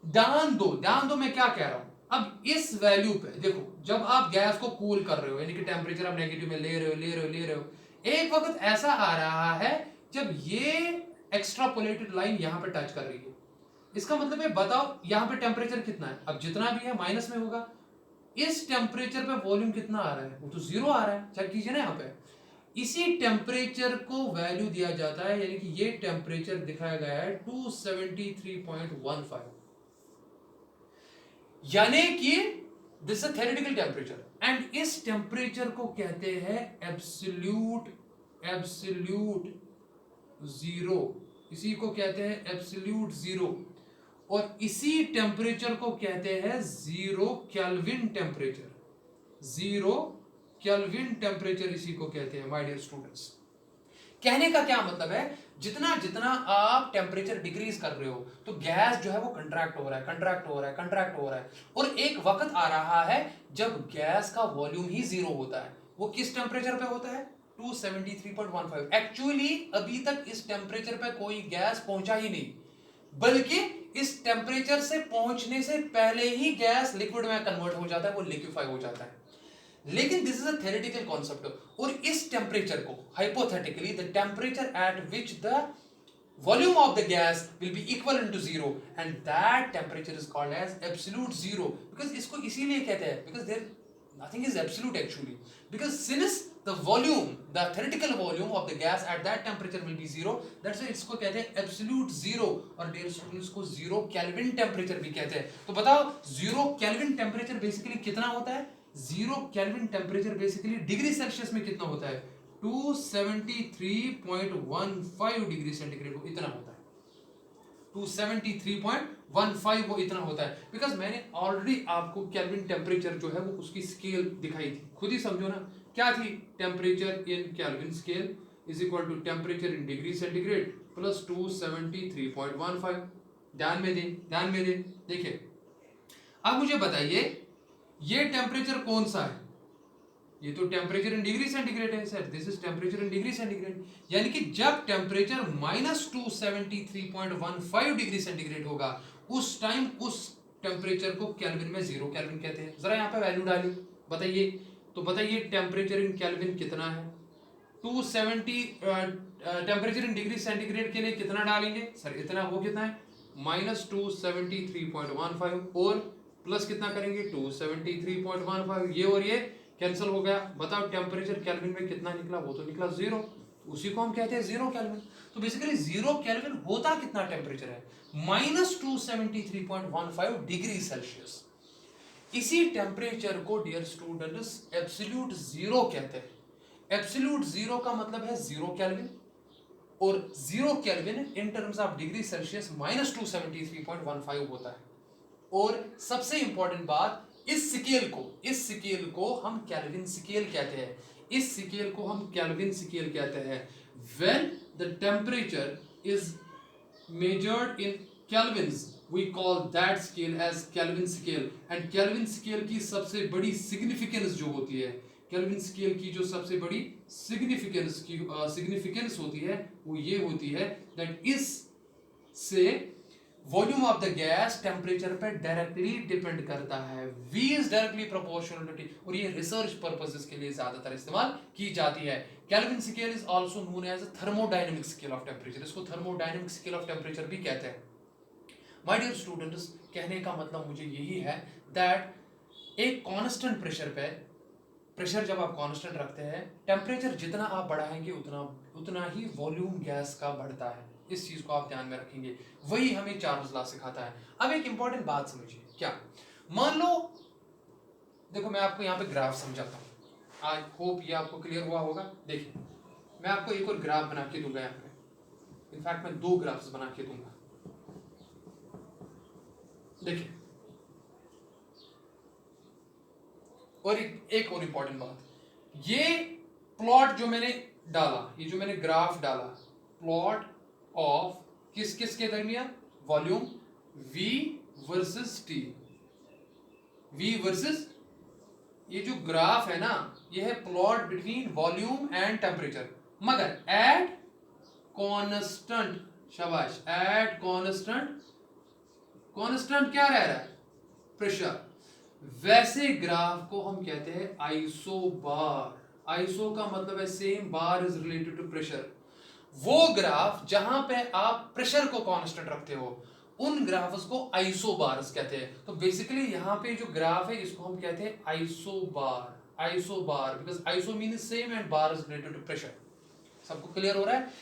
ध्यान दो मैं क्या कह रहा हूं। अब इस वैल्यू पे देखो, जब आप गैस को कूल कर रहे हो, यानी कि टेम्परेचर आप नेगेटिव में ले रहे हो, एक वक्त ऐसा आ रहा है जब ये एक्स्ट्रापोलेटेड लाइन यहां पे टच कर रही है। इसका मतलब है, बताओ यहां पे टेम्परेचर कितना है? अब जितना भी है माइनस में होगा। इस टेम्परेचर पे वॉल्यूम कितना आ रहा है? वो तो 0 आ रहा है, चेक कीजिए ना यहाँ पे। इसी टेम्परेचर को वैल्यू दिया जाता है, यानी कि ये टेम्परेचर दिखाया गया है 273.15, यानी कि this is theoretical temperature, and इस टेम्परेचर को कहते हैं एब्सोल्यूट जीरो। इसी को कहते हैं एब्सोल्यूट जीरो, और इसी टेम्परेचर को कहते हैं zero kelvin temperature. Zero kelvin temperature इसी को कहते हैं माय डियर स्टूडेंट्स। कहने का क्या मतलब है, जितना जितना आप टेम्परेचर डिक्रीज कर रहे हो तो गैस जो है वो कंट्रैक्ट हो रहा है, और एक वक्त आ रहा है जब गैस का वॉल्यूम ही 0 होता है। वो किस टेम्परेचर पे होता है? 273.15। एक्चुअली अभी तक इस टेम्परेचर पे कोई गैस पहुंचा ही नहीं, बल्कि इस टेम्परेचर से पहुंचने से पहले ही गैस लिक्विड में कन्वर्ट हो जाता है, वो लिक्विफाई हो जाता है। लेकिन this is a theoretical concept, और इस टेम्परेचर को hypothetically the temperature at which the volume of the gas will be equivalent to 0, and that temperature is called as absolute zero, because इसको इसीलिए कहते हैं because there nothing is absolute actually, because since the volume, the theoretical volume of the gas at that temperature will be 0, that's why इसको कहते हैं absolute zero, और dear students को 0 Kelvin temperature भी कहते हैं। तो बताओ 0 Kelvin temperature basically कितना होता है? 0 Kelvin temperature basically degree Celsius में कितना होता है? 273.15 डिग्री सेंटीग्रेड, वो इतना होता है। 273.15 वो इतना होता है, बिकॉज मैंने ऑलरेडी आपको केल्विन टेम्परेचर जो है वो उसकी स्केल दिखाई थी, खुद ही समझो ना क्या थी। Temperature in Kelvin scale is equal to temperature in degree centigrade plus 273.15। ध्यान में दे देखिए। अब मुझे बताइए ये टेम्परेचर कौन सा है? ये तो टेम्परेचर इन डिग्री सेंटीग्रेड है sir, this is temperature in degree centigrade, यानी कि जब टेम्परेचर -273.15 डिग्री सेंटीग्रेड होगा उस टाइम उस टेम्परेचर को केल्विन में 0 केल्विन कहते हैं। जरा यहाँ पे वैल्यू डालिए, बताइए तो बताइए टेम्परेचर इन केल्विन कितना है? 270 टेम्परेचर इन डिग्री सेंटीग्रेड के लिए कितना डालेंगे सर? इतना, वो कितना है? -273.15 और प्लस कितना करेंगे? 273.15, ये और ये कैंसिल हो गया। बताओ टेम्परेचर केल्विन में कितना निकला? वो तो निकला 0, उसी को हम कहते हैं 0 केल्विन। तो बेसिकली 0 केल्विन होता कितना टेम्परेचर है? -273.15 डिग्री सेल्सियस। इसी टेम्परेचर को डियर स्टूडेंट्स एब्सोल्यूट जीरो कहते हैं। एब्सोल्यूट जीरो का मतलब है 0 केल्विन, और 0 kelvin in terms of degree Celsius -273.15 होता है। और सबसे इंपॉर्टेंट बात, इस स्केल को हम केल्विन स्केल कहते हैं। इस स्केल को हम केल्विन स्केल कहते हैं। When the temperature is measured in Kelvins we call that scale as Kelvin scale. And Kelvin scale की सबसे बड़ी सिग्निफिकेंस जो होती है, केल्विन स्केल की जो सबसे बड़ी सिग्निफिकेंस होती है वो ये होती है दैट इससे volume of the gas temperature पे डायरेक्टली डिपेंड करता है। V is directly proportional to T, और ये रिसर्च पर्पसेस के लिए ज्यादातर इस्तेमाल की जाती है। Kelvin scale is also known as thermodynamic scale of temperature, इसको थर्मोडायनेमिक स्केल ऑफ टेम्परेचर भी कहते हैं। माय डियर स्टूडेंट्स, कहने का मतलब मुझे यही है दैट एक कांस्टेंट प्रेशर पे, प्रेशर जब आप कांस्टेंट रखते हैं, टेम्परेचर जितना आप बढ़ाएंगे उतना ही वॉल्यूम गैस का बढ़ता है। इस चीज को आप ध्यान में रखेंगे, वही हमें चार्ल्स लॉ सिखाता है। अब एक इंपॉर्टेंट बात समझिए, क्या मान लो देखो मैं आपको यहाँ पे ग्राफ समझाता हूँ, आई होप ये आपको क्लियर हुआ होगा। देखिए मैं आपको एक और ग्राफ बना के दूंगा यहाँ पे, इनफैक्ट मैं 2 ग्राफ्स बना के दूंगा। देखिए और एक और इंपॉर्टेंट बात, ये प्लॉट जो मैंने डाला, ये जो मैंने ग्राफ डाला, प्लॉट ऑफ किस किस के दरमियान, volume V versus T, V versus, ये जो ग्राफ है ना ये है plot between volume and temperature, मगर एट कांस्टेंट, शाबाश, एट कांस्टेंट, कांस्टेंट क्या रह रहा है, प्रेशर। वैसे ग्राफ को हम कहते हैं आइसोबार। आइसो का मतलब है same, bar is related to pressure. वो ग्राफ जहां पे आप प्रेशर को कांस्टेंट रखते हो उन ग्राफ्स को आइसोबार्स कहते हैं। तो बेसिकली यहाँ पे जो ग्राफ है इसको हम कहते हैं isobar, isobar, because iso mean same and bar is related to pressure. सबको क्लियर हो रहा है?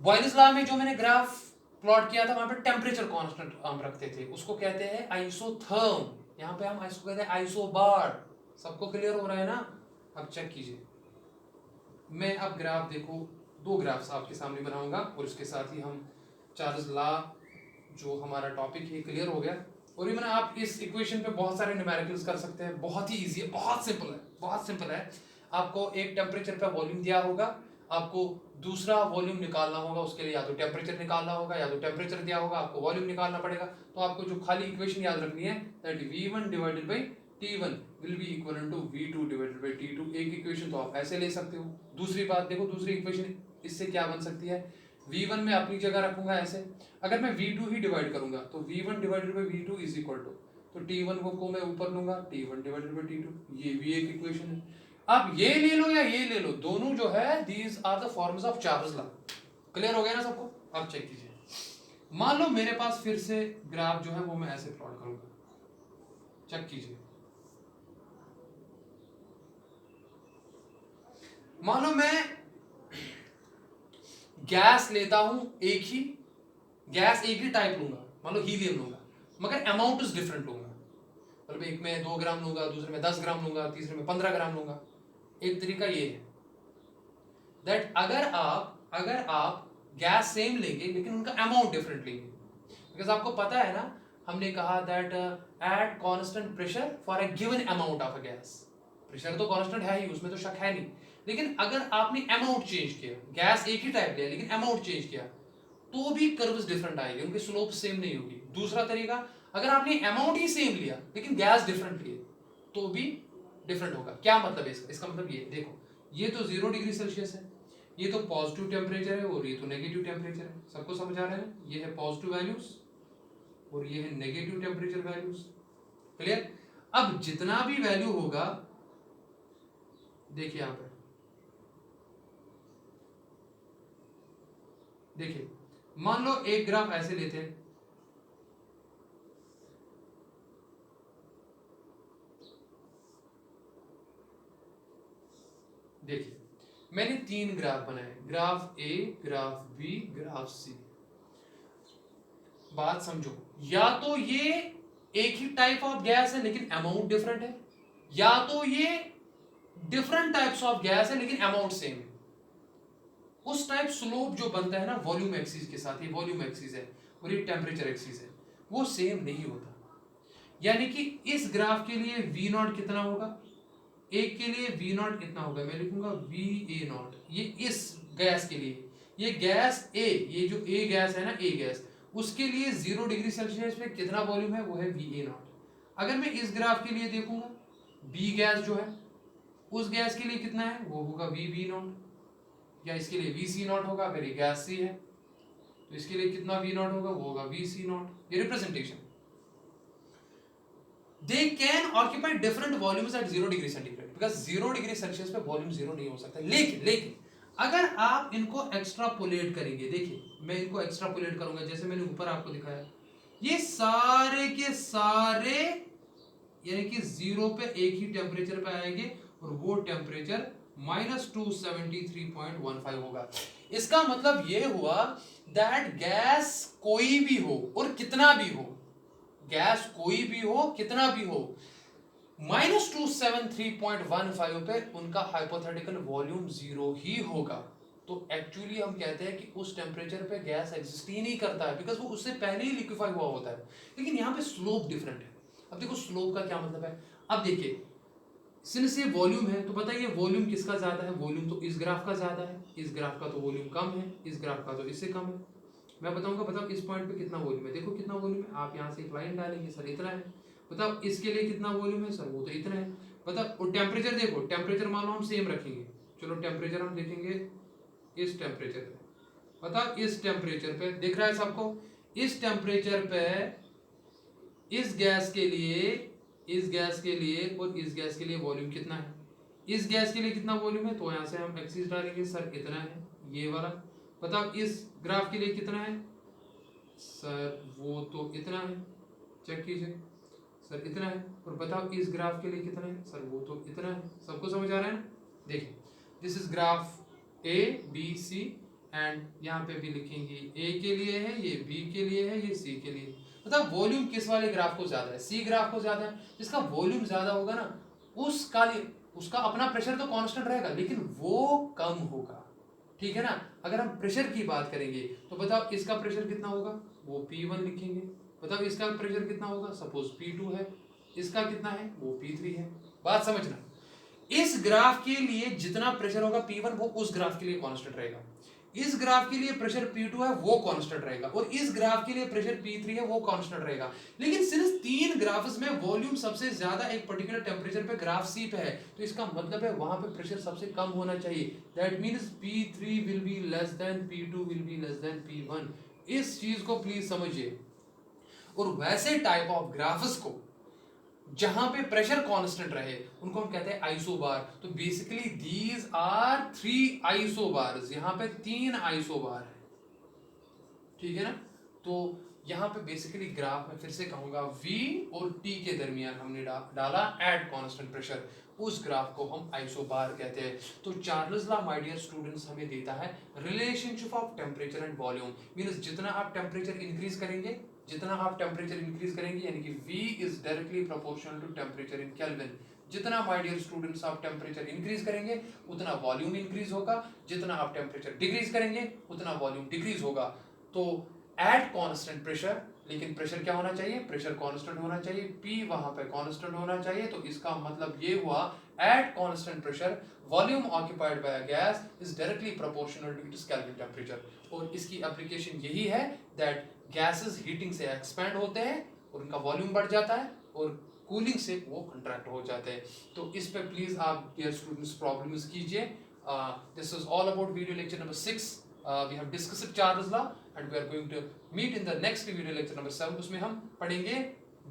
बॉयल्स लॉ में जो मैंने ग्राफ प्लॉट किया था वहां पे टेम्परेचर कांस्टेंट हम रखते थे, उसको कहते हैं आइसोथर्म। यहाँ पे हम इसको कहते हैं आइसोबार। सबको क्लियर हो रहा है ना? अब चेक कीजिए, मैं अब ग्राफ देखो 2 ग्राफ्स आपके सामने बनाऊंगा और इसके साथ ही हम चार्ल्स लॉ जो हमारा टॉपिक है क्लियर हो गया। और इवन आप इस इक्वेशन पे बहुत सारे न्यूमेरिकल्स कर सकते हैं, बहुत ही इजी है, बहुत सिंपल है, बहुत सिंपल है। आपको एक टेम्परेचर पे वॉल्यूम दिया होगा, आपको दूसरा वॉल्यूम निकालना होगा, उसके लिए या तो टेम्परेचर निकालना होगा या तो टेम्परेचर दिया होगा, आपको वॉल्यूम निकालना पड़ेगा। तो आपको जो खाली इक्वेशन याद रखनी है that V1 divided by T1 will be equal to V2 divided by T2। एक इक्वेशन तो आप ऐसे ले सकते हो। दूसरी बात देखो, दूसरी इक्वेशन इससे क्या बन सकती है, V1 में अपनी जगह रखूंगा ऐसे, अगर मैं V2 ही डिवाइड करूंगा तो V1 divided by V2 is equal to, तो T1 को मैं ऊपर लूंगा, T1 डिवाइडेड बाई T2, ये भी एक इक्वेशन है। अब ये ले लो या ये ले लो, दोनों जो है these are the forms of Charles law. Clear हो गया ना सबको? अब चेक कीजिए, मान लो मेरे पास फिर से ग्राफ जो है वो मैं ऐसे प्लॉट करूंगा, चेक कीजिए। मान लो मैं गैस लेता हूं, एक ही गैस, एक ही टाइप लूंगा, मान लो हीलियम लूंगा, मगर अमाउंट इज डिफरेंट लूंगा। मतलब एक में 2 ग्राम लूंगा, दूसरे में 10 ग्राम लूंगा, तीसरे में 15 ग्राम लूंगा। एक तरीका ये है दैट अगर आप गैस सेम लेंगे लेकिन उनका अमाउंट डिफरेंट लेंगे, बिकॉज आपको पता है ना, हमने कहा that at constant pressure for a given amount of a gas, pressure तो कांस्टेंट है ही, उसमें तो शक है नहीं, लेकिन अगर आपने अमाउंट चेंज किया, गैस एक ही टाइप लिया लेकिन अमाउंट चेंज किया, तो भी कर्व्स डिफरेंट आएंगे, उनकी स्लोप सेम नहीं होगी। दूसरा तरीका, अगर आपने अमाउंट ही सेम लिया लेकिन गैस डिफरेंट लिए, तो भी डिफरेंट होगा। क्या मतलब है इसका मतलब ये देखो, ये तो 0 डिग्री सेल्सियस है, ये तो पॉजिटिव टेम्परेचर है और ये तो नेगेटिव टेम्परेचर है। सबको समझ आ रहा है? ये है पॉजिटिव वैल्यूज और ये है नेगेटिव टेम्परेचर वैल्यूज। क्लियर? अब जितना भी वैल्यू होगा, देखिए यहां पर, देखिए मान लो एक ग्राफ ऐसे लेते हैं, देखिए मैंने 3 ग्राफ बनाए, graph A, graph B, graph सी। बात समझो, या तो ये एक ही टाइप ऑफ गैस है लेकिन अमाउंट डिफरेंट है, या तो ये डिफरेंट टाइप्स ऑफ गैस है लेकिन अमाउंट सेम है। उस टाइप स्लोप जो बनता है ना वॉल्यूम एक्सिस के साथ, ये वॉल्यूम एक्सिस है और ये टेम्परेचर एक्सिस है, वो सेम नहीं होता। यानी कि इस ग्राफ के लिए V नॉट कितना होगा, एक के लिए V नॉट कितना होगा, मैं लिखूंगा VA नॉट, ये इस गैस के लिए, ये गैस A, ये जो A गैस है ना, A गैस, उसके लिए 0 डिग्री सेल्सियस में कितना वॉल्यूम है, वो है VA नॉट। अगर मैं इस ग्राफ के लिए देखूंगा, B गैस जो है उस गैस के लिए कितना है, वो होगा VB नॉट, या इसके लिए VC नॉट होगा, अगर ये गैस C है तो इसके लिए कितना V नॉट होगा, वो होगा VC नॉट। ये representation, they can occupy different volumes at 0 degree centigrade, because 0 degree Celsius पे वॉल्यूम 0 नहीं हो सकता। लेकिन अगर आप इनको एक्स्ट्रापोलेट करेंगे, देखिए मैं इनको एक्स्ट्रापोलेट करूंगा जैसे मैंने ऊपर आपको दिखाया, ये सारे के सारे यानी कि 0 पे एक ही टेम्परेचर पे आएंगे और वो टेम्परेचर -273.15 होगा। इसका मतलब ये हुआ दैट गैस कोई भी हो और कितना भी हो, गैस कोई भी हो कितना भी हो, -273.15 पे उनका हाइपोथेटिकल वॉल्यूम 0 ही होगा। तो एक्चुअली हम कहते हैं कि उस टेम्परेचर पे गैस एग्जिस्ट ही नहीं करता है, बिकॉज वो उससे पहले ही लिक्विफाई हुआ होता है। लेकिन यहाँ पे स्लोप डिफरेंट है। अब देखो स्लोप का क्या मतलब है। अब देखिए, सिंस ये वॉल्यूम है तो बताइए वॉल्यूम किसका ज्यादा है। वॉल्यूम तो इस ग्राफ का ज्यादा है, इस ग्राफ का तो वॉल्यूम कम है, इस ग्राफ का तो इससे कम है। मैं बताऊंगा, बताओ इस पॉइंट पे कितना वॉल्यूम है। देखो कितना वॉल्यूम है, आप यहाँ से एक लाइन डालेंगे, सर इतना है। बताओ इसके लिए कितना वॉल्यूम है, सर वो तो इतना है। बताओ, और टेम्परेचर देखो, टेम्परेचर मान लो हम सेम रखेंगे। चलो टेम्परेचर हम देखेंगे इस टेम्परेचर पे। बताओ इस टेम्परेचर पे दिख रहा है सबको, इस टेम्परेचर पे इस गैस के लिए, इस गैस के लिए और इस गैस के लिए वॉल्यूम कितना है। इस गैस के लिए कितना वॉल्यूम है, तो यहाँ से हम एक्सिस डालेंगे, सर इतना है ये वाला। बताओ इस ग्राफ के लिए कितना है, सर वो तो इतना है, चेक कीजिए, सर इतना है। और बताओ इस ग्राफ के लिए कितना है, सर वो तो इतना है। सबको समझ आ रहा है ना। देखिए this is graph A B C, and यहाँ पे भी लिखेंगे ए के लिए है, ये बी के लिए है, ये सी के लिए। मतलब वॉल्यूम किस वाले ग्राफ को ज्यादा है, सी ग्राफ को ज्यादा है। जिसका वॉल्यूम ज्यादा होगा ना उसका उसका अपना प्रेशर तो कांस्टेंट रहेगा, लेकिन वो कम होगा। ठीक है ना। अगर हम प्रेशर की बात करेंगे तो बताओ इसका प्रेशर कितना होगा, वो P1 लिखेंगे। बताओ इसका प्रेशर कितना होगा, सपोज P2 है। इसका कितना है, वो P3 है। बात समझना, इस ग्राफ के लिए जितना प्रेशर होगा P1 वो उस ग्राफ के लिए कांस्टेंट रहेगा। इस ग्राफ के लिए प्रेशर P2 है वो कांस्टेंट रहेगा, और इस ग्राफ के लिए प्रेशर P3 है वो कांस्टेंट रहेगा। लेकिन सिर्फ तीन ग्राफ्स में वॉल्यूम सबसे ज्यादा एक पर्टिकुलर टेंपरेचर पे ग्राफ C पे है, तो इसका मतलब है वहां पे प्रेशर सबसे कम होना चाहिए। That means P3 will be less than P2 will be less than P1। इस चीज को प्लीज समझिए। और वैसे टाइप ऑफ ग्राफ्स को जहां पे प्रेशर कांस्टेंट रहे उनको हम कहते हैं आइसोबार। तो बेसिकली दीज आर 3 आइसोबार्स, यहां पे 3 आइसोबार है। ठीक है ना। तो यहां पे बेसिकली ग्राफ में फिर से कहूंगा V और T के दरमियान हमने डाला एट कांस्टेंट प्रेशर, उस ग्राफ को हम आइसोबार कहते हैं। तो Charles law my dear students हमें देता है relationship of temperature and volume. Means जितना आप टेम्परेचर इंक्रीज करेंगे, जितना आप टेम्परेचर इंक्रीज करेंगे, यानी कि V is directly proportional to temperature in kelvin. जितना माय डियर स्टूडेंट्स आप टेम्परेचर इंक्रीज करेंगे उतना वॉल्यूम इंक्रीज होगा, जितना आप टेम्परेचर डिक्रीज करेंगे उतना वॉल्यूम डिक्रीज होगा। तो एट कांस्टेंट प्रेशर, लेकिन प्रेशर क्या होना चाहिए, प्रेशर कांस्टेंट होना चाहिए, P वहां पे कांस्टेंट होना चाहिए। तो इसका मतलब ये हुआ at constant pressure volume occupied by a gas is directly proportional to its kelvin temperature. और इसकी एप्लीकेशन यही है दैट गैसेस हीटिंग से एक्सपैंड होते हैं और उनका वॉल्यूम बढ़ जाता है, और कूलिंग से वो कंट्रैक्ट हो जाते हैं। तो इस पे प्लीज आप डियर स्टूडेंट्स प्रॉब्लम्स कीजिए। This is all about video lecture number 6। we have discussed Charles law and we are going to meet in the next video lecture number 7। उसमें हम पढ़ेंगे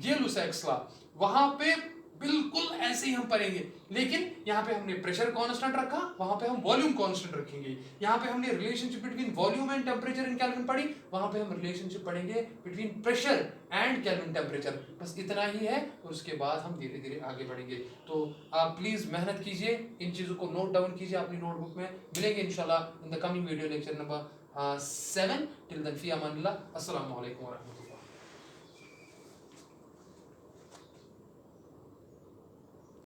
Gay-Lussac's law। वहां पे बिल्कुल ऐसे ही हम पढ़ेंगे, लेकिन यहाँ पे हमने प्रेशर कांस्टेंट रखा, वहां पे हम वॉल्यूम कांस्टेंट रखेंगे। यहाँ पे हमने relationship between volume and temperature in kelvin पढ़ी, वहां पे हम रिलेशनशिप पढ़ेंगे between pressure and kelvin temperature. बस इतना ही है, और उसके बाद हम धीरे धीरे आगे बढ़ेंगे। तो आप प्लीज मेहनत कीजिए, इन चीजों को नोट डाउन कीजिए अपनी नोटबुक में। मिलेंगे इंशाल्लाह in the coming video lecture number 7। Till then फी अमानिल्लाह। अस्सलाम वालेकुम व रहमतुल्लाह।